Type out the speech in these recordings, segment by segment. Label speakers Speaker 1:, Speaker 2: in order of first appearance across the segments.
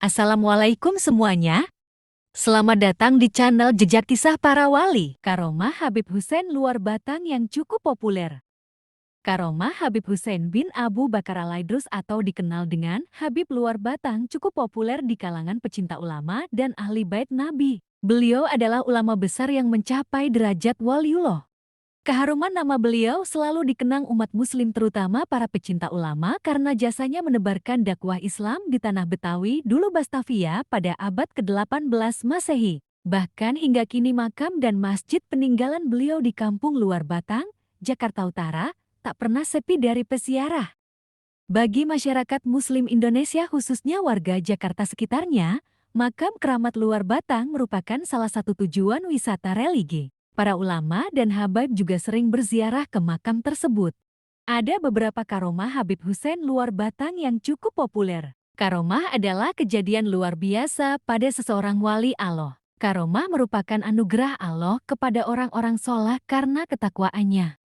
Speaker 1: Assalamualaikum semuanya. Selamat datang di channel Jejak Kisah Para Wali. Karomah Habib Hussein luar Batang yang cukup populer. Karomah Habib Hussein bin Abu Bakar Al-Aidrus atau dikenal dengan Habib luar Batang cukup populer di kalangan pecinta ulama dan ahli bait Nabi. Beliau adalah ulama besar yang mencapai derajat waliullah. Keharuman nama beliau selalu dikenang umat muslim terutama para pecinta ulama karena jasanya menebarkan dakwah Islam di tanah Betawi dulu Batavia pada abad ke-18 Masehi. Bahkan hingga kini makam dan masjid peninggalan beliau di kampung luar Batang, Jakarta Utara, tak pernah sepi dari peziarah. Bagi masyarakat muslim Indonesia khususnya warga Jakarta sekitarnya, makam keramat luar Batang merupakan salah satu tujuan wisata religi. Para ulama dan habaib juga sering berziarah ke makam tersebut. Ada beberapa karomah Habib Hussein luar Batang yang cukup populer. Karomah adalah kejadian luar biasa pada seseorang wali Allah. Karomah merupakan anugerah Allah kepada orang-orang soleh karena ketakwaannya.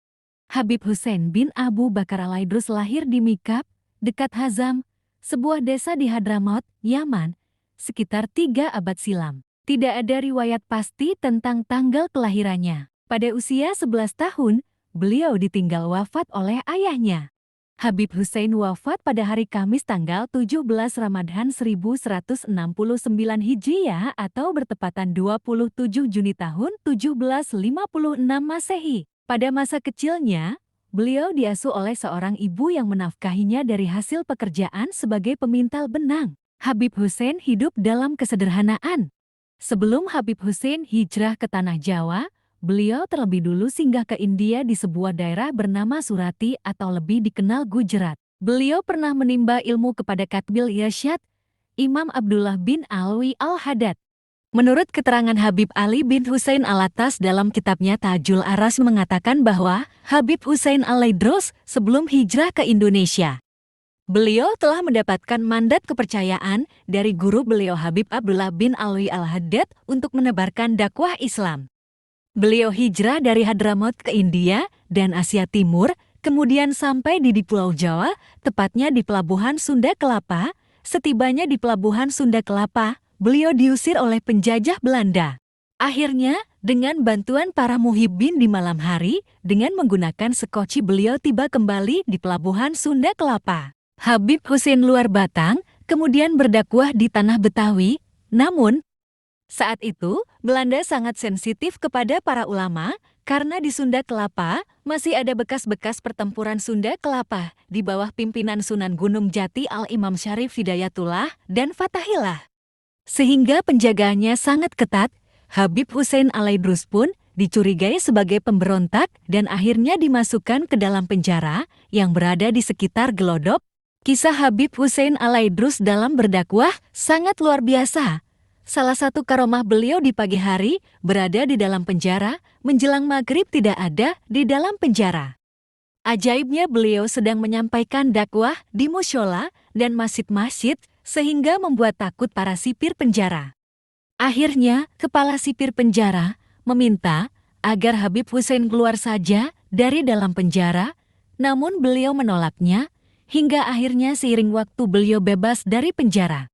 Speaker 1: Habib Hussein bin Abu Bakar Al-Aidrus lahir di Mikab, dekat Hazam, sebuah desa di Hadramaut, Yaman, sekitar 3 abad silam. Tidak ada riwayat pasti tentang tanggal kelahirannya. Pada usia 11 tahun, beliau ditinggal wafat oleh ayahnya. Habib Hussein wafat pada hari Kamis tanggal 17 Ramadhan 1169 Hijriah atau bertepatan 27 Juni tahun 1756 Masehi. Pada masa kecilnya, beliau diasuh oleh seorang ibu yang menafkahinya dari hasil pekerjaan sebagai pemintal benang. Habib Hussein hidup dalam kesederhanaan. Sebelum Habib Hussein hijrah ke Tanah Jawa, beliau terlebih dulu singgah ke India di sebuah daerah bernama Surati atau lebih dikenal Gujarat. Beliau pernah menimba ilmu kepada Katbil Irsyad, Imam Abdullah bin Alwi Al-Haddad. Menurut keterangan Habib Ali bin Hussein Alatas dalam kitabnya Tajul Aras mengatakan bahwa Habib Hussein Al-Aidrus sebelum hijrah ke Indonesia, beliau telah mendapatkan mandat kepercayaan dari guru beliau Habib Abdullah bin Alwi Al-Haddad untuk menebarkan dakwah Islam. Beliau hijrah dari Hadramaut ke India dan Asia Timur, kemudian sampai di Pulau Jawa, tepatnya di Pelabuhan Sunda Kelapa. Setibanya di Pelabuhan Sunda Kelapa, beliau diusir oleh penjajah Belanda. Akhirnya, dengan bantuan para muhibbin di malam hari, dengan menggunakan sekoci beliau tiba kembali di Pelabuhan Sunda Kelapa. Habib Hussein luar Batang kemudian berdakwah di tanah Betawi, namun saat itu Belanda sangat sensitif kepada para ulama karena di Sunda Kelapa masih ada bekas-bekas pertempuran Sunda Kelapa di bawah pimpinan Sunan Gunung Jati Al-Imam Syarif Hidayatullah dan Fatahillah. Sehingga penjagaannya sangat ketat, Habib Hussein Al-Aidrus pun dicurigai sebagai pemberontak dan akhirnya dimasukkan ke dalam penjara yang berada di sekitar Gelodok. Kisah Habib Hussein Al-Aidrus dalam berdakwah sangat luar biasa. Salah satu karomah beliau di pagi hari berada di dalam penjara, menjelang maghrib tidak ada di dalam penjara. Ajaibnya beliau sedang menyampaikan dakwah di musyola dan masjid-masjid sehingga membuat takut para sipir penjara. Akhirnya, kepala sipir penjara meminta agar Habib Hussein keluar saja dari dalam penjara, namun beliau menolaknya. Hingga akhirnya seiring waktu beliau bebas dari penjara.